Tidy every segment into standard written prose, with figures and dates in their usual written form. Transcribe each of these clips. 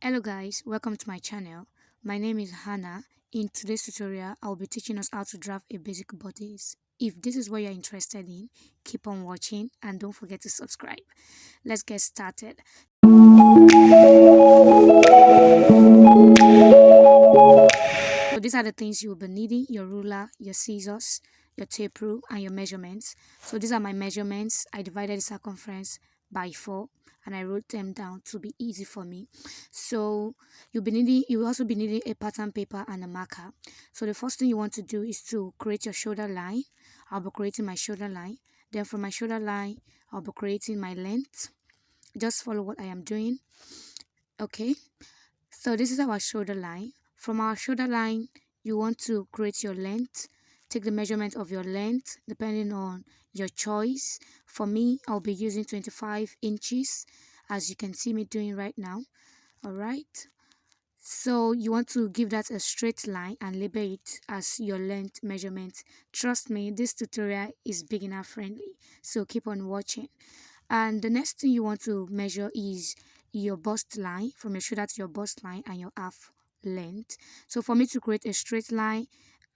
Hello guys, welcome to my channel. My name is Hannah. In today's tutorial, I'll be teaching us how to draft a basic bodice. If this is what you're interested in, keep on watching and don't forget to subscribe. Let's get started. So these are the things you'll be needing: your ruler, your scissors, your tape rule, and your measurements. So these are my measurements. I divided the circumference by 4 and I wrote them down to be easy for me. So you will also be needing a pattern paper and a marker. So the first thing you want to do is to create your shoulder line. I'll be creating my shoulder line. Then from my shoulder line, I'll be creating my length. Just follow what I am doing. Okay. So this is our shoulder line. From our shoulder line, you want to create your length. Take the measurement of your length depending on your choice. For me, I'll be using 25 inches, as you can see me doing right now. All right. So you want to give that a straight line and label it as your length measurement. Trust me, this tutorial is beginner friendly, so keep on watching. And the next thing you want to measure is your bust line, from your shoulder to your bust line, and your half length. So for me to create a straight line,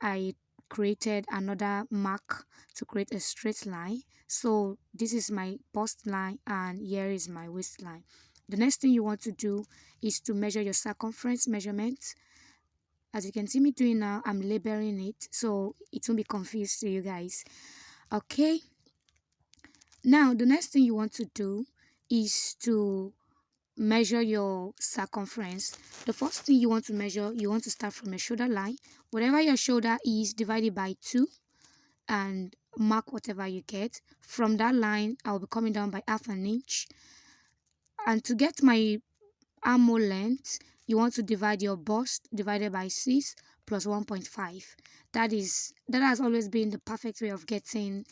I created another mark to create a straight line. So this is my bust line and here is my waistline. The next thing you want to do is to measure your circumference measurement. As you can see me doing now, I'm labeling it so it won't be confused to you guys. Okay, now the next thing you want to do is to measure your circumference. The first thing you want to measure, you want to start from your shoulder line. Whatever your shoulder is, divide it by 2 and mark whatever you get. From that line, I'll be coming down by half an inch. And to get my armhole length, you want to divide your bust divided by 6 plus 1.5. That has always been the perfect way of getting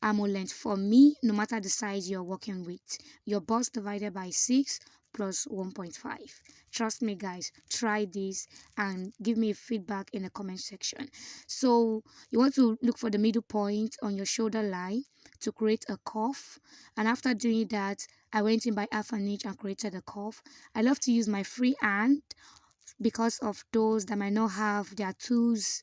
armhole length for me, no matter the size you're working with. Your bust divided by 6 plus 1.5. Trust me guys, try this and give me feedback in the comment section. So you want to look for the middle point on your shoulder line to create a curve, and after doing that, I went in by half an inch and created a curve. I love to use my free hand because of those that might not have their tools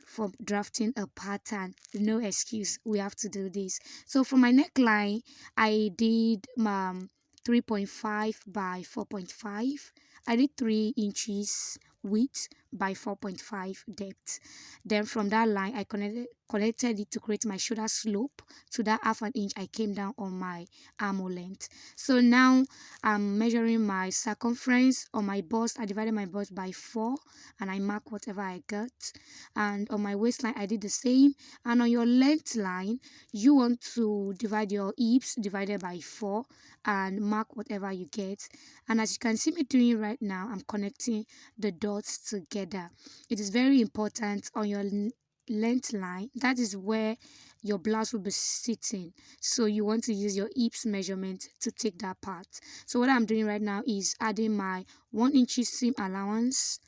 for drafting a pattern. No excuse, we have to do this. So for my neckline, I did 3.5 by 4.5. I did 3 inches width by 4.5 depth. Then from that line, I connected it to create my shoulder slope. To that half an inch, I came down on my armhole length. So now I'm measuring my circumference on my bust. I divided my bust by 4 and I mark whatever I got. And on my waistline, I did the same. And on your length line, you want to divide your hips divided by 4 and mark whatever you get. And as you can see me doing right now, I'm connecting the dots together. It is very important on your length line. That is where your blouse will be sitting, so you want to use your hips measurement to take that part. So what I'm doing right now is adding my 1 inch seam allowance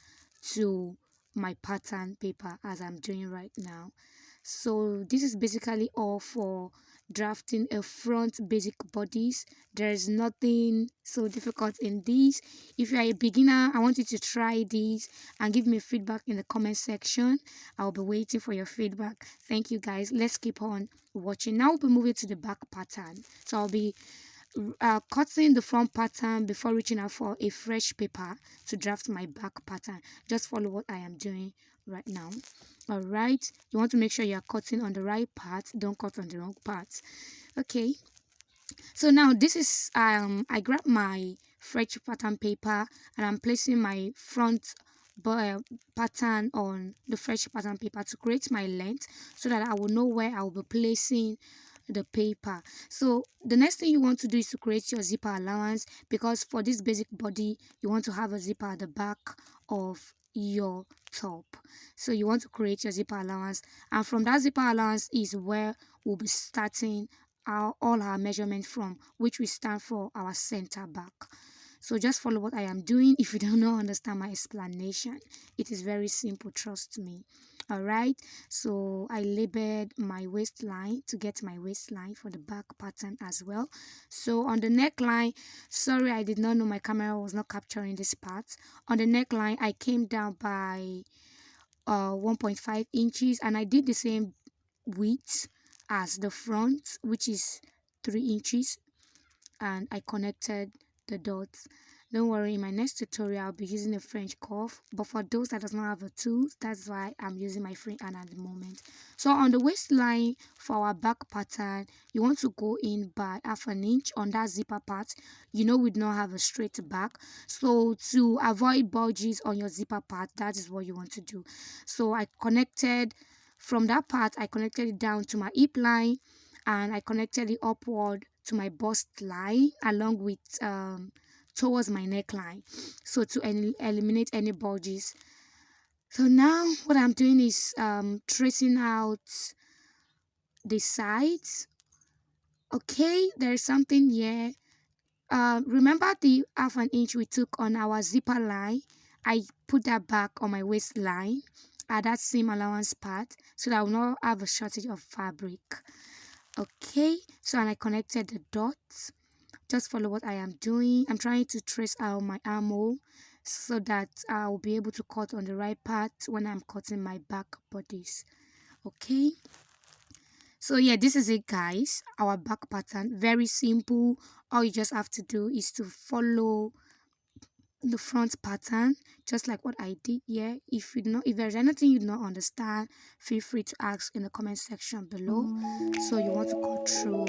to my pattern paper as I'm doing right now. So this is basically all for drafting a front basic bodice. There is nothing so difficult in this. If you are a beginner, I want you to try this and give me feedback in the comment section. I'll be waiting for your feedback. Thank you guys. Let's keep on watching. Now we'll be moving to the back pattern. So I'll be cutting the front pattern before reaching out for a fresh paper to draft my back pattern. Just follow what I am doing right now. All right, you want to make sure you are cutting on the right part, don't cut on the wrong part. Okay, so now this is I grab my fresh pattern paper and I'm placing my front pattern on the fresh pattern paper to create my length, so that I will know where I will be placing the paper. So the next thing you want to do is to create your zipper allowance, because for this basic body you want to have a zipper at the back of your top. So you want to create your zipper allowance, and from that zipper allowance is where we'll be starting all our measurements from, which will stand for our center back. So just follow what I am doing. If you don't know, understand my explanation, it is very simple, trust me. All right, so I labeled my waistline to get my waistline for the back pattern as well. So on the neckline, sorry, I did not know my camera was not capturing this part. On the neckline, I came down by 1.5 inches, and I did the same width as the front, which is 3 inches, and I connected the dots. Don't worry, in my next tutorial I'll be using a French cuff, but for those that does not have a tool, that's why I'm using my free hand at the moment. So on the waistline for our back pattern, you want to go in by half an inch on that zipper part. You know we do not have a straight back, so to avoid bulges on your zipper part, that is what you want to do. So I connected from that part, I connected it down to my hip line, and I connected it upward to my bust line along with towards my neckline, so to eliminate any bulges. So now what I'm doing is tracing out the sides. Okay, there's something here. Remember the half an inch we took on our zipper line? I put that back on my waistline at that same allowance part so that I will not have a shortage of fabric. Okay, so and I connected the dots. Just follow what I am doing. I'm trying to trace out my armhole so that I will be able to cut on the right part when I'm cutting my back bodice. Okay, so yeah, this is it guys, our back pattern. Very simple. All you just have to do is to follow the front pattern just like what I did here. If there's anything you do not understand, feel free to ask in the comment section below. So you want to cut through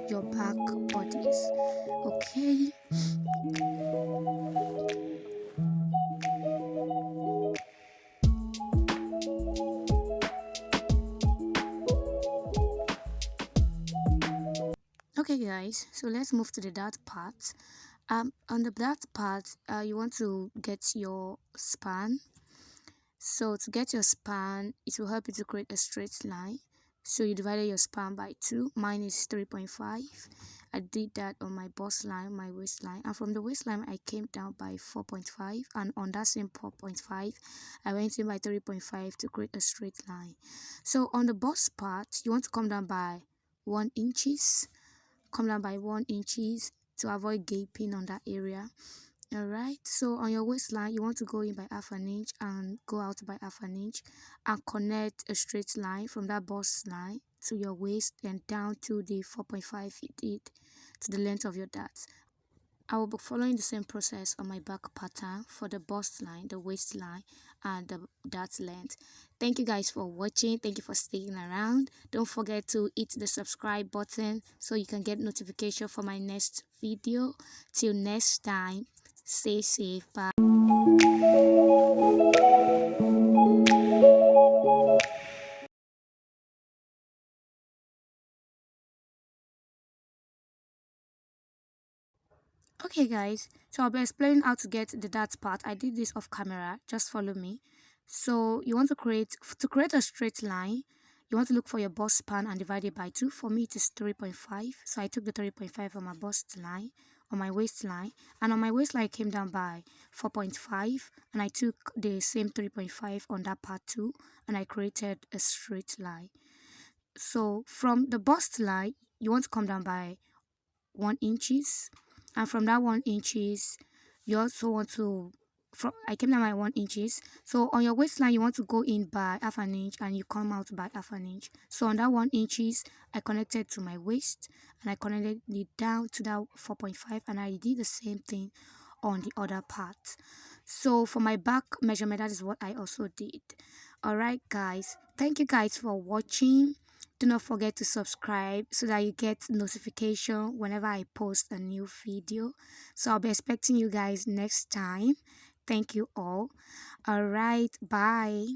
your back bodies. Okay, okay guys, so let's move to the dart part. On the dart part, you want to get your span. So to get your span, it will help you to create a straight line. So you divided your span by 2. Mine is 3.5. I did that on my bust line, my waistline, and from the waistline I came down by 4.5, and on that same 4.5 I went in by 3.5 to create a straight line. So on the bust part, you want to come down by 1 inches. Come down by 1 inches to avoid gaping on that area. All right, so on your waistline you want to go in by half an inch and go out by half an inch and connect a straight line from that bust line to your waist and down to the 4.5 you did to the length of your darts. I will be following the same process on my back pattern for the bust line, the waistline, and the dart length. Thank you guys for watching. Thank you for staying around. Don't forget to hit the subscribe button so you can get notification for my next video. Till next time, stay safe. Bye. Okay guys, so I'll be explaining how to get the dart part. I did this off camera, just follow me. So you want to create a straight line, you want to look for your bust span and divide it by 2. For me it is 3.5, so I took the 3.5 on my bust line, on my waistline, and on my waistline I came down by 4.5, and I took the same 3.5 on that part too, and I created a straight line. So from the bust line you want to come down by 1 inches, and from that 1 inches you also want to I came down by 1 inches. So on your waistline you want to go in by half an inch and you come out by half an inch. So on that 1 inches I connected to my waist and I connected it down to that 4.5, and I did the same thing on the other part. So for my back measurement, that is what I also did. Alright guys, thank you guys for watching. Do not forget to subscribe so that you get notification whenever I post a new video. So I'll be expecting you guys next time. Thank you all. Alright, bye.